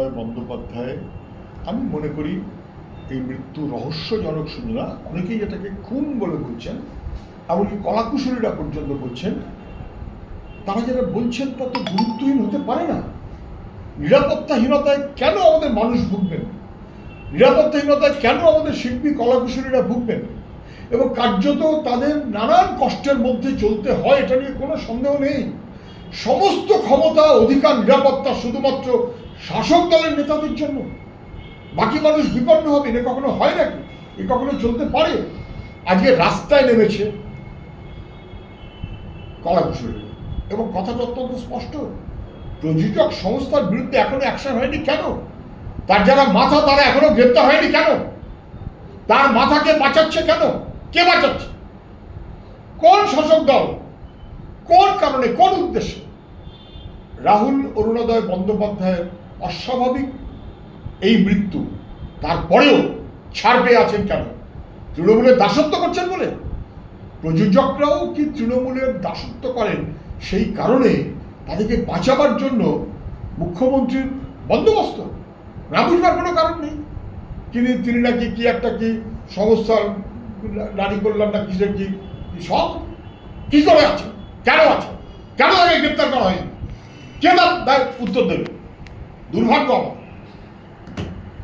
অরুণোদয় বন্দ্যোপাধ্যায়, আমি মনে করি এই মৃত্যু রহস্যজনক শুধু না, অনেকেই এটাকে খুন বলে বলছেন, এমনকি কলাকুশলীরা পর্যন্ত বলছেন। তারা যারা বলছেন তা তো গুরুত্বহীন হতে পারে না। নিরাপত্তাহীনতায় কেন আমাদের মানুষ ভুগবেন? নিরাপত্তাহীনতায় কেন আমাদের শিল্পী কলাকুশলীরা ভুগবেন? এবং কার্যত তাদের নানান কষ্টের মধ্যে চলতে হয়, এটা নিয়ে কোনো সন্দেহ নেই। সমস্ত ক্ষমতা, অধিকার, নিরাপত্তা শুধুমাত্র শাসক দলের নেতাদের জন্য, বাকি মানুষ বিপন্ন হবে, এটা কখনো হয় নাকি? এ কখনো চলতে পারে? আজকে রাস্তায় নেমেছে কলাকুশলীরা, এবং কথাটা অত্যন্ত স্পষ্ট। প্রযোজক সংস্থার বিরুদ্ধে এখনো অ্যাকশন হয়নি কেন? তার যারা মাথা তারা এখনো গ্রেপ্তার হয়নি কেন? তার মাথাকে বাঁচাচ্ছে কেন? কে বাঁচাচ্ছে? কোন শাসক দল? কোন কারণে, কোন উদ্দেশ্যে? রাহুল অরুণোদয় বন্দ্যোপাধ্যায়ের অস্বাভাবিক এই মৃত্যু, তারপরেও ছাড় পেয়ে আছেন কেন? তৃণমূলের দাসত্ব করছেন বলে? প্রযোজকরাও কি তৃণমূলের দাসত্ব করেন? সেই কারণে তাদেরকে বাঁচাবার জন্য মুখ্যমন্ত্রীর বন্দোবস্ত না বুঝবার কোনো কারণ নেই। তিনি নাকি কি একটা কি সংস্থার নারী কল্যাণ না কিসের কি সব কি করে আছে, কেন আছে, কেন তাকে গ্রেপ্তার করা হয়নি? কে তার উত্তর দেবে? দুর্ভাগ্য আমার।